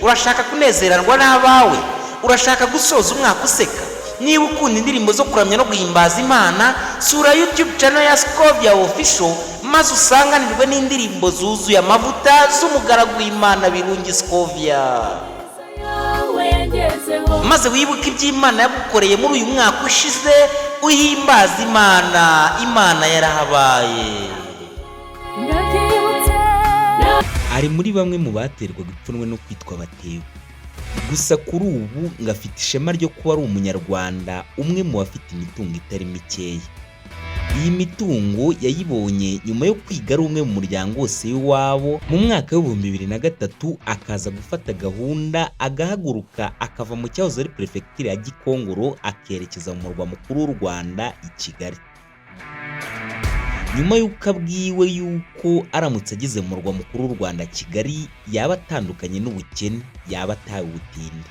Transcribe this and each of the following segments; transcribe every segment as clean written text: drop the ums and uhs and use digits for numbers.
urashaka kunezeranwa n'abawe, urashaka gusoza umwaka useka. Niba ukunda indirimbo zo kuramya no guhimbaza Imana, sura YouTube channel ya Scovia Official maze usanganirwe n'indirimbo zuzuye amavuta z'umugaragu w'Imana Birungi Scovia, maze wibuke iby'Imana yagukoreye muri uyu mwaka ushize, uhimbaza Imana. Imana yarahabaye. Ari muri bamwe mu baterwaga ipfunwe no kwitwa abatewe, gusa kuri ubu ngafite ishema ryo kuba ari umunyarwanda umwe mu bafite imitungo itari mikeya. Iyi mitungo yayibonye nyuma yo kwiga ari umwe mu muryango wose w'iwabo. Mu mwaka wa 2003 akaza gufata gahunda, agahaguruka akava mu cyahoze ari prefecture ya Gikongoro akerekeza mu murwa mukuru w'u Rwanda i Kigali. Nyuma y'uko abwiwe yuko aramutse ageze mu murwa mukuru w'u Rwanda Kigali yaba atandukanye n'ubukene, yaba atawe ubutindi.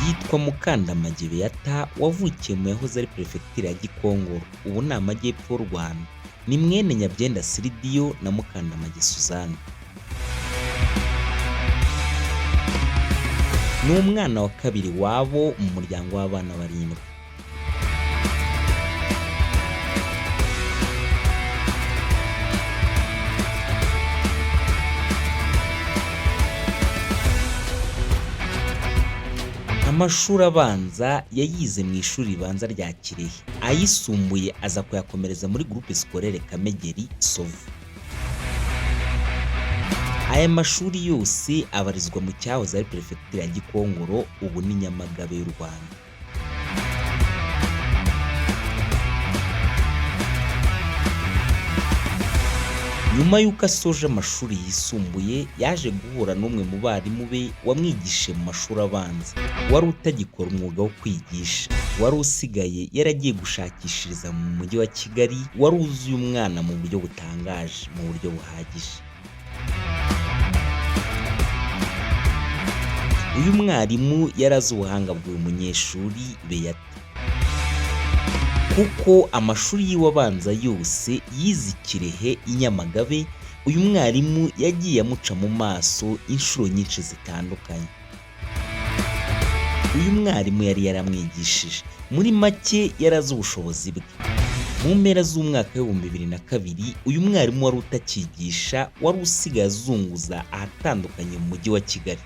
Yitwa Mukandamage Beata, wavukiye mu yahoze ari prefecture ya Gikongoro, ubu ni amajyepfo y'u Rwanda. Ni mwene Nyabyenda Siridiyo na Mukandamage Suzanne. Ni umwana wa kabiri wabo mu muryango w'abana barindwi. Amashuri abanza yayize mu ishuri ribanza rya Kirehe, ayisumbuye aza kuyakomereza muri groupe scolaire Kamegeri Sovu. Aya mashuri yose abarizwa mu cyahoze ari prefecture ya Gikongoro, ubu ni Nyamagabe y'u Rwanda. Nyuma y'uko asoje amashuri yisumbuye, yaje guhura n'umwe mu barimu be wamwigishije mu mashuri abanza, wari utagikora umwuga wo kwigisha, wari usigaye yaragiye gushakishiriza mu mujyi wa Kigali, wari uzuye umwana mu buryo butangaje, mu buryo buhagije. Uyu mwarimu yarazi ubuhanga bw'uyu munyeshuri Beata, kuko amashuri yiwe abanza yose yize Kirehe i Nyamagabe. Uyu mwarimu yagiye amuca mu maso inshuro nyinshi zitandukanye. Uyu mwarimu yari yaramwigishije, muri make yarazi ubushobozi bwe. Mu mpera z'umwaka wa 2002 uyu mwarimu wari utakigisha, wari usigaye azunguza ahatandukanye mu mujyi wa Kigali.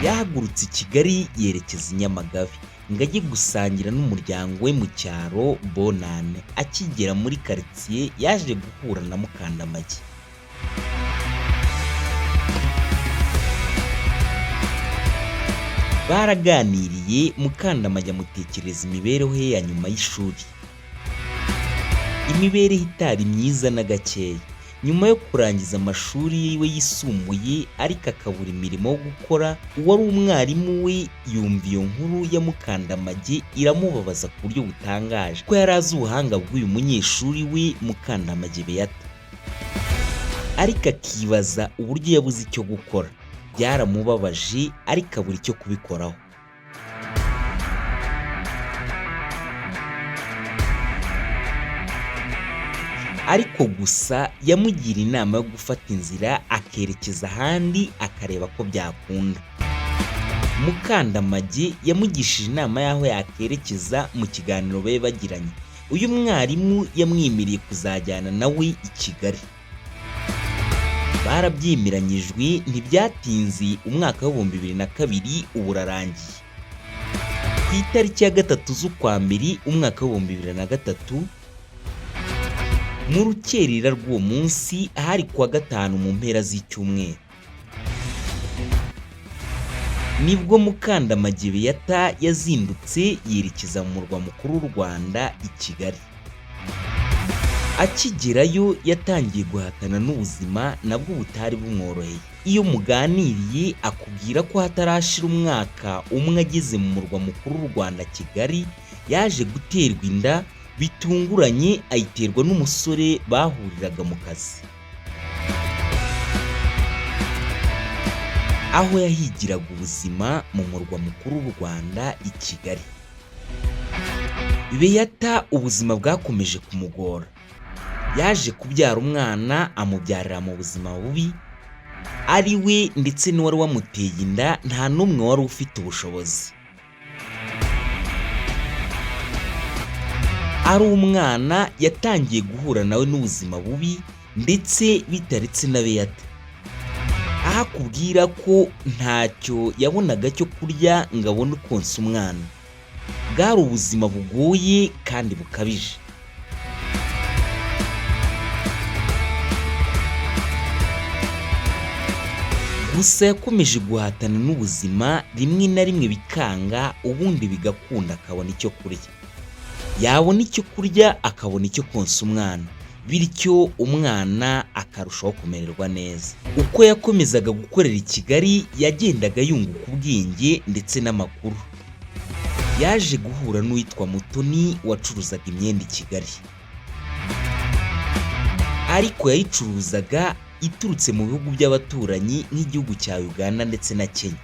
Yahagurutse i Kigali yerekeza i Nyamagabe ngo ajye gusangira n'umuryango we mu cyaro Bonane. Akigera muri quartier yaje guhura na Mukandamage. Baraganiriye, Mukandamage amutekereza imibereho ye ya nyuma y'ishuri, imibereho itari myiza na gakeya. Nyuma yo kurangiza amashuri yiwe yisumbuye ariko akabura imirimo yo gukora, uwari umwarimu we yumva iyo nkuru ya Mukandamage iramubabaza ku buryo butangaje, ko yari azi ubuhanga bw'uyu munyeshuri we Mukandamage Beata, ariko akibaza uburyo yabuze icyo gukora. Byaramubabaje ariko abura icyo kubikoraho. Ariko gusa yamugira inama yo gufata inzira akerekeza ahandi, akareba ko byakunda. Mukandamage yamugishije inama y'aho yakerekeza mu kiganiro be bagiranye. Uyu mwarimu yamwimiriye kuzajyana nawe i Kigali. Barabyimiranyijwe, ntibyatinze umwaka wa 2002 uburarangiye. Ku itariki ya 3 z'ukwa mbere umwaka wa 2003, mu rukerera rw'uwo munsi, ahari kuwa gatanu mu mpera z'icyumweru, nibwo Mukandamage Beata yazindutse yerekeza mu murwa mukuru w'u Rwanda i Kigali. Akigerayo yatangiye guhatana n'ubuzima nabwo butari bumworoheye. Iyo muganiriye akubwira ko hatarashira umwaka umwe ageze mu murwa mukuru w'u Rwanda Kigali, yaje guterwa inda bitunguranye, ayiterwa n'umusore bahuriraga mu kazi. Aho yahigiraga ubuzima mu murwa mukuru w'u Rwanda i Kigali. Beata ubuzima bwakomeje kumugora. Yaje kubyara umwana amubyarira mu buzima bubi, ari we ndetse n'uwari wamuteye inda nta n'umwe wari ufite ubushobozi. Ari umwana yatangiye guhura nawe n'ubuzima bubi ndetse bitaretse na Beata, aho akubwira ko ntacyo yabonaga cyo kurya ngo abone konsa umwana. Bwari ubuzima bugoye kandi bukabije. Gusa yakomeje guhatana n'ubuzima, rimwe na rimwe bikanga, ubundi bigakunda akabona icyo kurya. Yabona icyo kurya akabona icyo konsa umwana, bityo umwana akarushaho kumererwa neza. Uko yakomezaga gukorera i Kigali yagendaga yunguka ubwenge ndetse n'amakuru. Yaje guhura n'uwitwa Mutoni wacuruzaga imyenda i Kigali, ariko yayicuruzaga iturutse mu bihugu by'abaturanyi nk'igihugu cya Uganda ndetse na Kenya.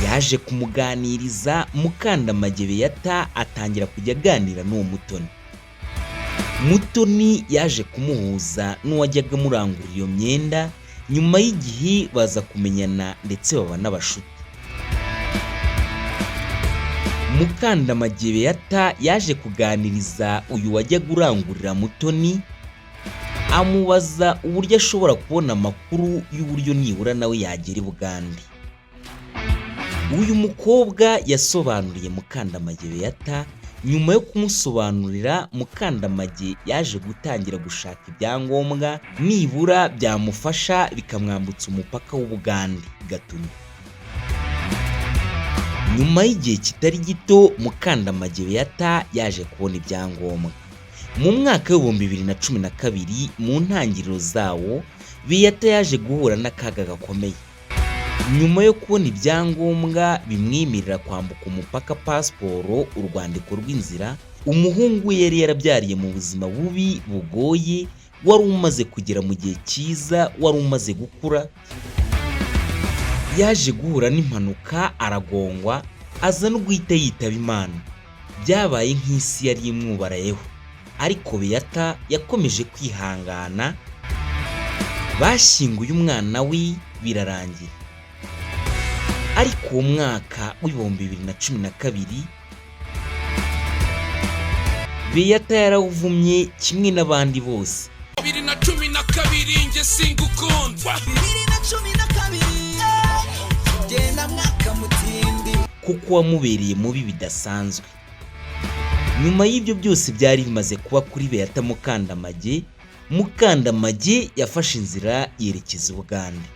Yaje kumuganiriza, Mukandamage Beata atangira kujya aganira n'uwo Mutoni. Mutoni yaje kumuhuza n'uwajyaga amurangurira iyo myenda, nyuma y'igihe baza kumenyana ndetse baba n'abashuti. Mukandamage Beata yaje kuganiriza uyu wajyaga urangurira Mutoni, amubaza uburyo ashobora kubona amakuru y'uburyo nibura nawe yagera i Bugande. Uyu mukobwa yasobanuriye Mukandamage Beata. Nyuma yo kumusobanurira, Mukandamage yaje gutangira gushaka ibyangombwa nibura byamufasha bikamwambutsa umupaka w'Ubugande Gatuna. Nyuma y'igihe kitari gito, Mukandamage Beata yaje kubona ibyangombwa. Mu mwaka w'ibihumbi 2012 mu ntangiriro zawo, Beata yaje guhura n'akaga gakomeye. Nyuma yo kubona ibyangombwa bimwemerera kwambuka umupaka pasiporo, urwandiko rw'inzira, umuhungu we yari yarabyariye mu buzima bubi bugoye, wari umaze kugera mu gihe cyiza, wari umaze gukura, yaje guhura n'impanuka aragongwa, aza no guhita yitaba Imana. Byabaye nk'isi yari imwubarayeho, ariko Beata yakomeje kwihangana. Bashyinguye umwana we birarangira. Ariko uwo mwaka w'ibihumbi 2012 Beata yarawuvumye kimwe n'abandi bose. 2012 nge singukundwa 2012 genda mwaka mutindi, kuko wamubereye mubi bidasanzwe. Nyuma y'ibyo byose byari bimaze kuba kuri Beata Mukandamage, Mukandamage yafashe inzira yerekeza i Bugande.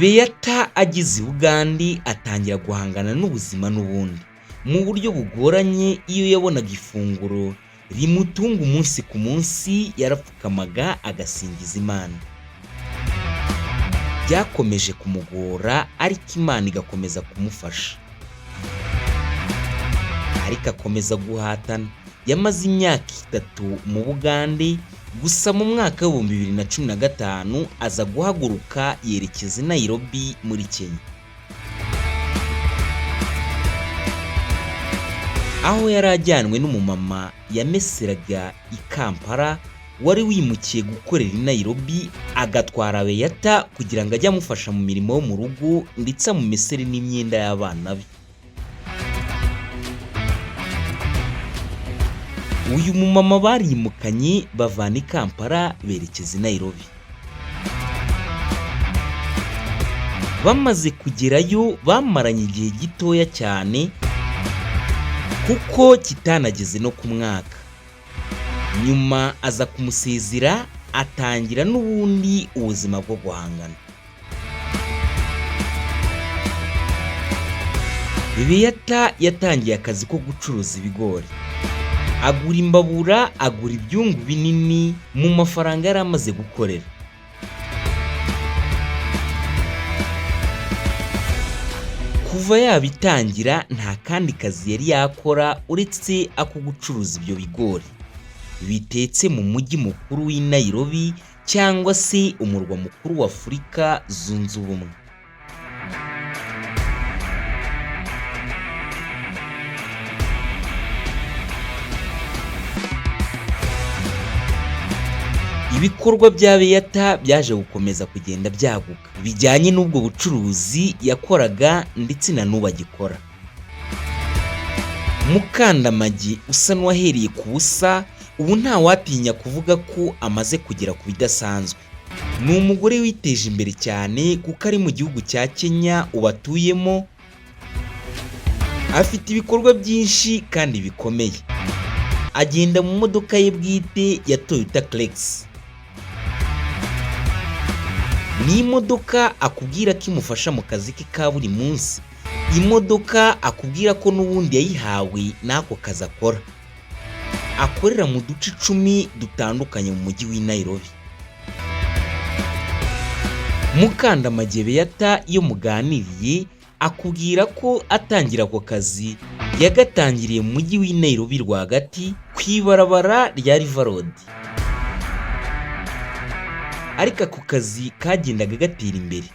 Beata ageze i Bugande atangira guhangana n'ubuzima n'ubundi mu buryo bugoranye. Iyo yabonaga ifunguro rimutunga umunsi ku munsi, yarapfukamaga agasingiza Imana. Byakomeje kumugora, ariko Imana igakomeza kumufasha, ariko akomeza guhatana. Yamaze imyaka 3 mu Bugande, gusa mu mwaka w'ibihumbi 2015 aza guhaguruka yerekeza i Nairobi muri Kenya, aho yari ajyanwe n'umumama yameseraga i Kampala, wari wimukiye gukorera i Nairobi, agatwara Beata kugira ngo ajye amufasha mu mirimo yo mu rugo ndetse amumesere n'imyenda y'abana be. Uyu mumama barimukanye bavana i Kampala berekeza i Nairobi. Bamaze kugerayo bamaranye igihe gitoya cyane, kuko kitanageze no ku mwaka. Nyuma aza kumusezera, atangira n'ubundi ubuzima bwo guhangana. Beata yatangiye akazi ko gucuruza ibigori. Agura imbabura, agura ibyungu binini mu mafaranga yari amaze gukorera. Kuva yabitangira nta kandi kazi yari yakora uretse ako gucuruza ibyo bigori bitetse mu mujyi mukuru w'i Nairobi, cyangwa se umurwa mukuru wa Afurika Zunze Ubumwe. Ibikorwa bya Beyata byaje gukomeza kugenda byaguka bijyanye n'ubwo bucuruzi yakoraga ndetse na n'ubu agikora. Mukandamage usa n'uwahereye ku busa, ubu nta watinya kuvuga ko amaze kugera ku bidasanzwe. Ni umugore witeje imbere cyane kuko ari mu gihugu cya Kenya ubu atuyemo, afite ibikorwa byinshi kandi bikomeye. Agenda mu modoka ye bwite ya Toyota Clex. Ni imodoka akubwira ko imufasha mu kazi ke ka buri munsi, imodoka akubwira ko n'ubundi yayihawe n'ako kazi akora. Akorera mu duce 10 dutandukanye mu mujyi w'i Nairobi. Mukandamage Beyata iyo muganiriye akubwira ko atangira ako kazi yagatangiriye mu mujyi w'i Nairobi rwagati ku ibarabara rya River Road. Ariko ako kazi kagendaga gatera imbere.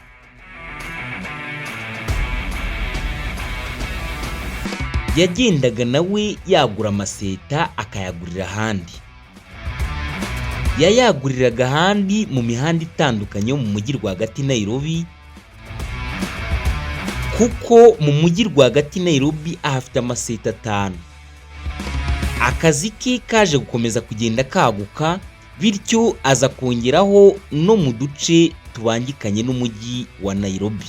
Yagendaga nawe yagura amaseta akayagurira ahandi. Yayaguriraga ahandi mu mihanda itandukanye mu mujyi rwagati Nairobi, kuko mu mujyi rwagati Nairobi ahafite amaseta 5. Akazi ke kaje gukomeza kugenda kaguka, bityo aza kongeraho no mu duce tubangikanye n'umujyi wa Nairobi.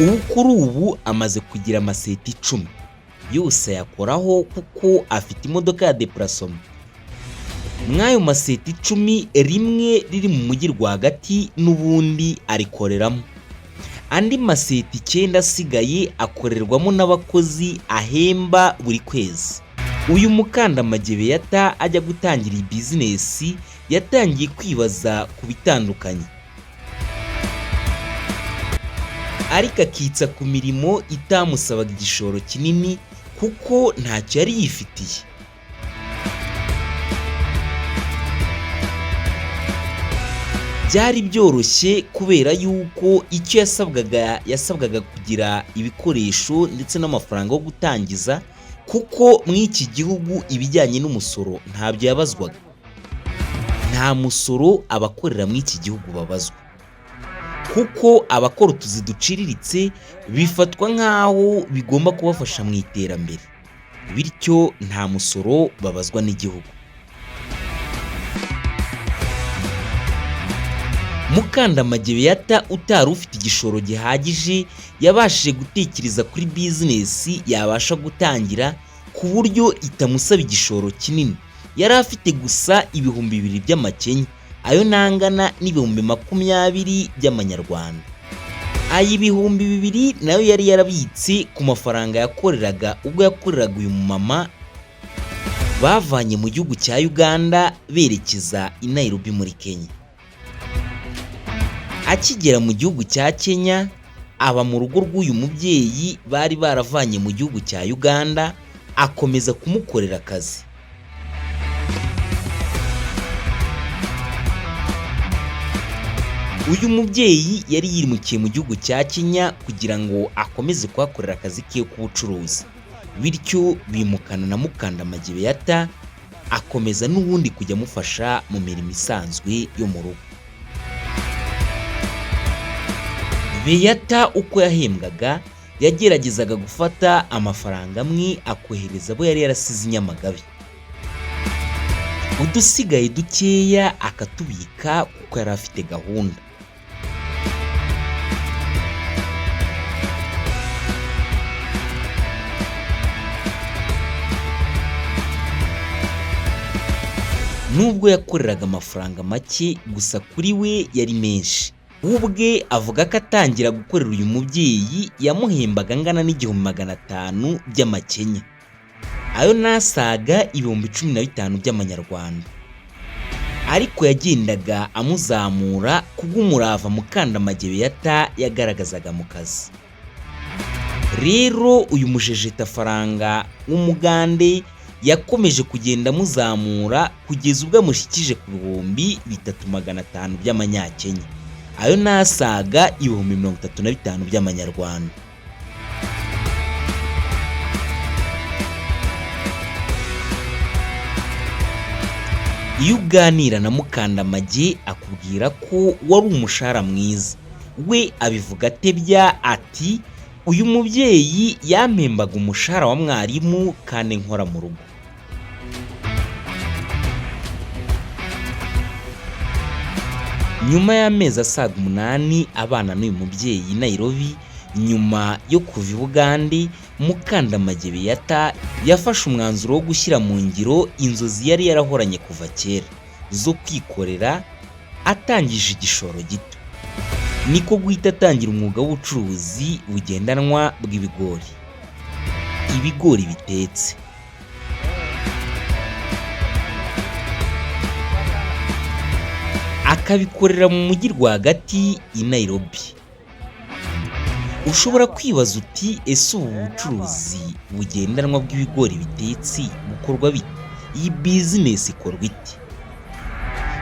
Ubu kuri ubu amaze kugira amaseta 10 yose yakoraho kuko afite imodoka ya deplacement. Mwayo maseta 10 rimwe riri mu mujyi rwagati n'ubundi arikoreramo. Andi maseta 9 asigaye akorerwamo n'abakozi ahemba buri kwezi. Uyu Mukandamage Beyata ajya gutangira iyi business yatangiye kwibaza ku bitandukanye, ariko akitsa ku mirimo itamusabaga igishoro kinini kuko ntacyo yari yifitiye. Byari byoroshye kubera yuko icyo yasabwaga kugira ibikoresho ndetse n'amafaranga yo gutangiza, kuko mw'iki gihugu ibijyanye n'umusoro ntabyo yabazwaga. Nta musoro abakorera mw'iki gihugu babazwa, kuko abakora utuzi duciriritse bifatwa nk'aho bigomba kubafasha mu iterambere, bityo nta musoro babazwa n'igihugu. Mukandamage Beyata utari ufite igishoro gihagije yabashije gutekereza kuri business yabasha gutangira ku buryo itamusaba igishoro kinini. Yari afite gusa ibihumbi 2 by'amakenya, ayo nangana n'ibihumbi 20 by'amanyarwanda. Ibihumbi 2 nayo yari yarabitse ku mafaranga yakoreraga ubwo yakoreraga uyu mama bavanye mu gihugu cya Uganda berekeza i Nairobi muri Kenya. Akigera mu gihugu cya Kenya aba mu rugo rw'uyu mubyeyi bari baravanye mu gihugu cya Uganda, akomeza kumukorera akazi. Uyu mubyeyi yari yimukiye mu gihugu cya Kenya kugira ngo akomeze kuhakorera akazi ke k'ubucuruzi, bityo bimukana na Mukandamage Beyata akomeza n'ubundi kujya amufasha mu mirimo isanzwe yo mu rugo. Beyata uko yahembwaga yageragezaga gufata amafaranga amwe akohereza abo yari yarasize i Nyamagabe, udusigaye dukeya akatubika kuko yari afite gahunda. Nubwo yakoreraga amafaranga make, gusa kuri we yari menshi. Ubwe avuga ko atangira gukorera uyu mubyeyi yamuhembaga angana n'1500 by'amakenya, ayo nasaga ibihumbi 15 by'amanyarwanda. Ariko yagendaga amuzamura kubw'umurava Mukandamage Beyata yagaragazaga mu kazi. Rero uyu mujejetafaranga w'umugande yakomeje kugenda amuzamura kugeza ubwo amushikije ku bihumbi 3500 by'amanyakenya, ayo nasaga ibihumbi 35 by'amanyarwanda. Iyo uganira na Mukandamage akubwira ko wari umushahara mwiza, we abivuga atebya ati uyu mubyeyi yampembaga umushahara wa mwarimu kandi nkora mu rugo. Nyuma y'amezi asaga 8 abana n'uyu mubyeyi i Nairobi, nyuma yo kuva i Bugande, Mukandamage Beata yafashe umwanzuro wo gushyira mu ngiro inzozi yari yarahoranye kuva kera zo kwikorera, atangije igishoro gito. Niko guhita atangira umwuga w'ubucuruzi bugendanwa bw'ibigori. Ibigori bitetse. Akabikorera mu mujyi rwagati i Nairobi. Ushobora kwibaza uti ese ubu bucuruzi bugendanwa bw'ibigori bitetse bukorwa bite? Iyi business ikorwa ite?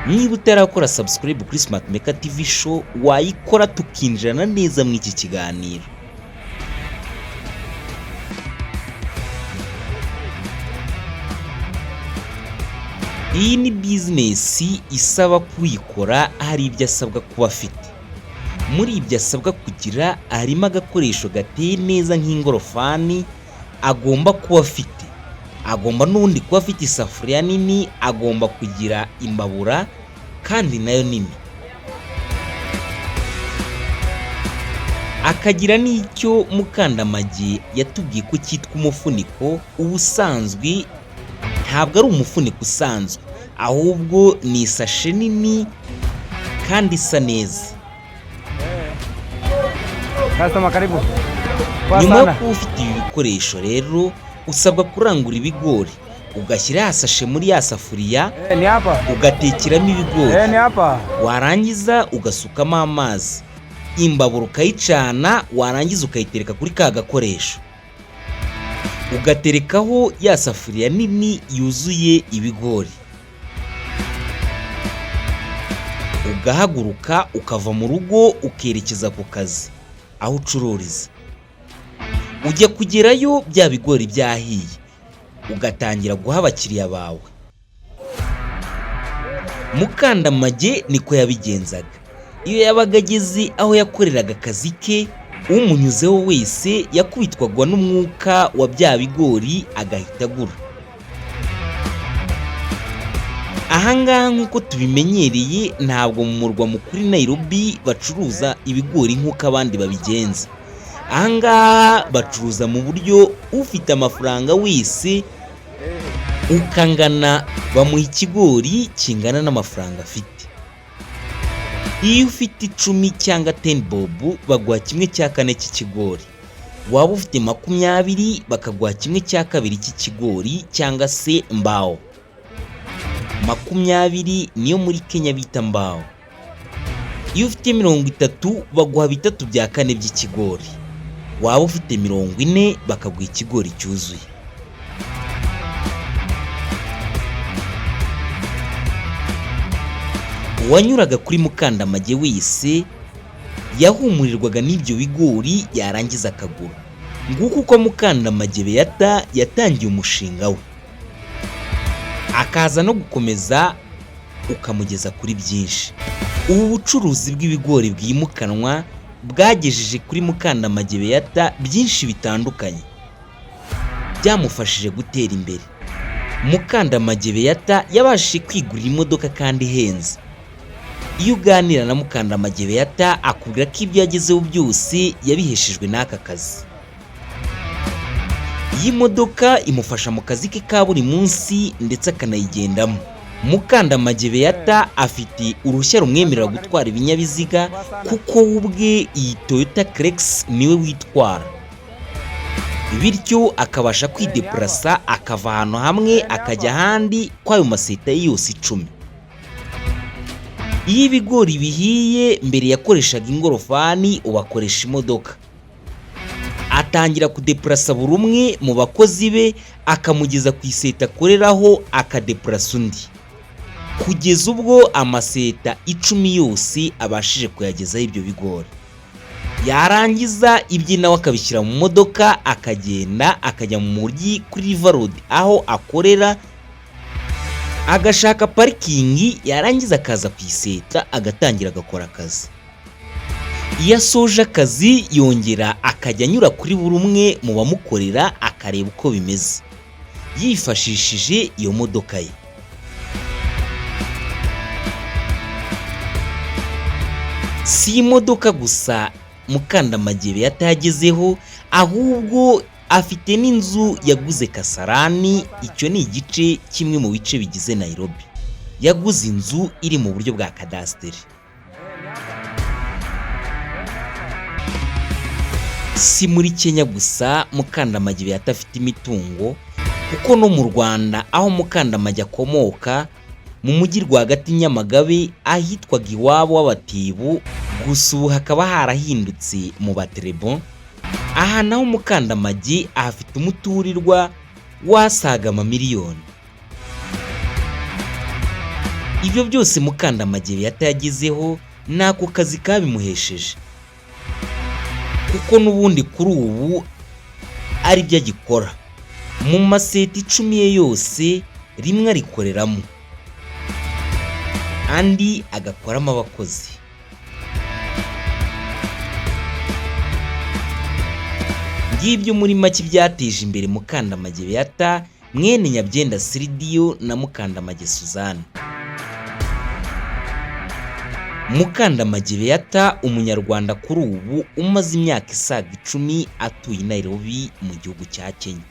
Niba utarakora subscribe kuri Smart Maker TV show, wayikora tukinjirana neza mu iki kiganiro. Iyi ni business isaba kuyikora hari ibyo asabwa kuba afite. Muri ibyo asabwa kugira harimo agakoresho gateye neza nk'ingorofani agomba kuba afite. Agomba n'undi kuba afite isafuriya nini, agomba kugira imbabura kandi nayo nini. Akagira n'icyo Mukandamage yatubwiye ko cyitwa umufuniko. Ubusanzwe ntabwo ari umufuniko usanzwe, ahubwo ni isashe nini kandi isa neza. Nyuma yo kuba ufite ibi bikoresho rero, usabwa kurangura ibigori, ugashyira ya sashe muri ya safuriya, ugatekeramo ibigori, warangiza ugasukamo amazi, imbabura ukayicana, warangiza ukayitereka kuri ka gakoresho, ugaterekaho ya safuriya nini yuzuye ibigori, ugahaguruka ukava mu rugo ukerekeza ku kazi aho ucururiza. Ujya kugerayo bya bigori byahiye, ugatangira guha abakiriya bawe. Mukandamage niko yabigenzaga. Iyo yabaga ageze aho yakoreraga akazi ke, umunyuzeho wese yakubitwaga n'umwuka wa bya bigori agahita agura. Ahangaha nk'uko tubimenyereye, ntabwo mu murwa mukuru Nairobi bacuruza ibigori nk'uko abandi babigenza. Ahangaha bacuruza mu buryo ufite amafaranga wese ukangana bamuha ikigori kingana n'amafaranga afite. Iyo ufite 10 cyangwa 10 bob baguha 1/4 cy'ikigori. Waba ufite 20 bakaguha 1/2 cy'ikigori cyangwa se mbao. 20 niyo muri Kenya bita mbao. Iyo ufite 30 baguha 3/4 by'ikigori. Waba ufite 40 bakaguha ikigori cyuzuye. Uwanyuraga kuri Mukandamage wese yahumurirwaga n'ibyo bigori yarangiza akagura. Nguko uko Mukandamage Beata yatangiye umushinga we, akaza no gukomeza ukamugeza kuri byinshi. Ubu bucuruzi bw'ibigori bwimukanwa bwagejeje kuri Mukandamage Beata byinshi bitandukanye, byamufashije gutera imbere. Mukandamage Beata yabashije kwigurira imodoka kandi ihenze. Iyo uganira na Mukandamage Beata akubwira ko ibyo yagezeho byose yabiheshejwe n'aka kazi. Iyi modoka imufasha mu kazi ke ka buri munsi ndetse akanayigendamo. Mukandamage Beata afite uruhushya rumwemerera gutwara ibinyabiziga kuko ubwe iyi Toyota Crexx niwe witwara. Bityo akabasha kwideplasa akava ahantu hamwe akajya ahandi kwayo maseta yose 10. Iyo ibigori bihiye mbere yakoreshaga ingorofani, ubakoresha imodoka. Atangira kudeplasa buri umwe mu bakozi be akamugeza ku iseta akoreraho, akadeplasa undi, kugeza ubwo amaseta 10 yose abashije kuyagezaho ibyo bigori. Yarangiza ibyo nawe akabishyira mu modoka akagenda akajya mu mujyi kuri River Road aho akorera, agashaka parikingi yarangiza akaza kuyiseta agatangira agakora akazi. Iyo asoje akazi yongera akajya anyura kuri buri umwe mu bamukorera akareba uko bimeze yifashishije iyo modoka ye. Si imodoka gusa Mukandamage Beata yagezeho, ahubwo afite n'inzu yaguze Kasarani. Icyo ni igice kimwe mu bice bigize Nairobi. Yaguze inzu iri mu buryo bwa kadasiteri. Si muri Kenya gusa Mukandamage Beata afite imitungo, kuko no mu Rwanda aho Mukandamage akomoka mu mujyi rwagati Nyamagabe ahitwaga iwabo w'Abatibu, gusa ubu hakaba harahindutse mu Baterebon. Aha naho Mukandamage ahafite umuturirwa wasaga amamiliyoni. Ibyo byose Mukandamage Beata yagezeho n'ako kazi kabimuhesheje, kuko n'ubundi kuri ubu ari byo agikora. Mu maseti 10 ye yose rimwe arikoreramo, andi agakoramo abakozi. Ngibyo muri make byateje imbere Mukandamage Beata mwene Nyabyenda Siridiyo na Mukandamage Suzanne. Mukandamage Beata umunyarwanda kuri ubu umaze imyaka isaga 10 atuye i Nairobi mu gihugu cya Kenya.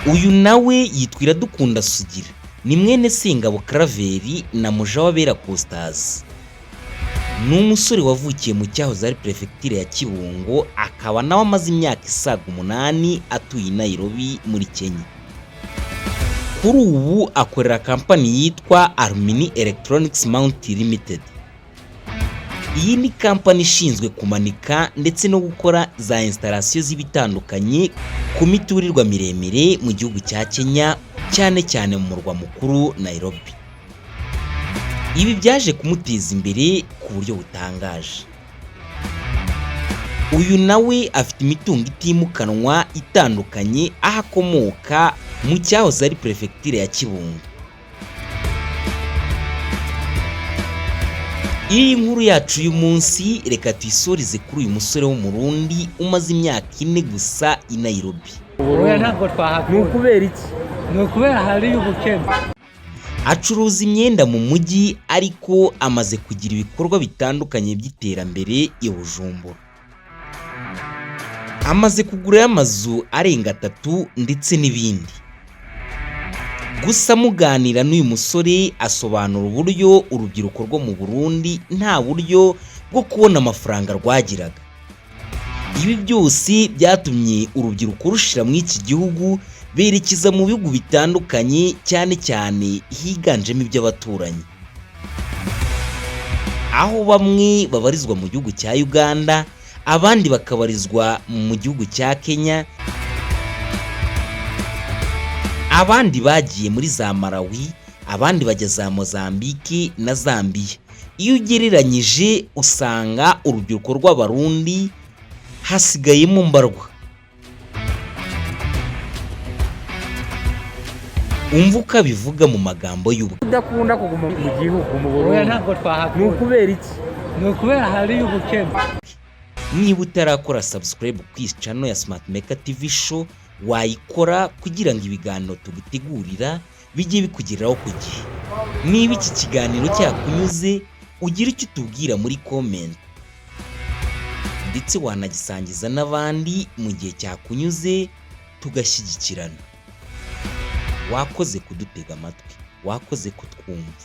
Uyu nawe yitwa Iradukunda Sugira, ni mwene Sengabo Karaveri na Mujawabera Costas. Ni umusore wavukiye mu cyahoze ari prefecture ya Kibungo, akaba nawe amaze imyaka isaga 8 atuye i Nairobi muri Kenya. Kuri ubu akorera kampani yitwa Armini Electronics Mount Limited. Iyi ni kampani ishinzwe kumanika ndetse no gukora za installation z'ibitandukanye ku miturirwa miremire mu gihugu cya Kenya, cyane cyane mu murwa mukuru Nairobi. Ibi byaje kumuteza imbere ku buryo butangaje. Uyu nawe afite imitungo itimukanwa itandukanye aho akomoka mu cyahoze ari prefecture ya Kibungo. Iyi nkuru yacu uyu munsi reka tuyisorize kuri uyu musore w'umurundi umaze imyaka 4 gusa i Nairobi. Oya ntabwo twahakura. Nukubera iki? Nukubera hari ubukene. Acuruza imyenda mu mujyi, ariko amaze kugira ibikorwa bitandukanye by'iterambere i Bujumbura. Amaze kugura amazu arenga 3 ndetse n'ibindi. Gusa muganira n'uyu musore asobanura uburyo urubyiruko rwo mu Burundi nta buryo bwo kubona amafaranga rwagiraga. Ibi byose byatumye urubyiruko rushira mu iki gihugu berekeza mu bihugu bitandukanye, cyane cyane higanjemo iby'abaturanyi, aho bamwe babarizwa mu gihugu cya Uganda, abandi bakabarizwa mu gihugu cya Kenya, abandi bagiye muri za Malawi, abandi bajya za Mozambique na Zambia. Iyo ugereranyije usanga urubyiruko rw'Abarundi hasigayemo mbarwa. Umvuka bivuga mu magambo y'ubu Udakunda kuguma mu gihugu mu Burundi. Oya ntabwo twahakura. Nukubera iki? Nukubera hari ubukene. Niba utarakora subscribe ku channel ya Smart Maker TV Show, wayikora kugira ngo ibiganiro tugutegurira bijye bikugeraho ku gihe. Niba iki kiganiro cyakunyuze, ugira icyo utubwira muri comment, ndetse wanagisangiza n'abandi mu gihe cyakunyuze tugashyigikirana. Wakoze kudutega amatwi, wakoze kutwumva.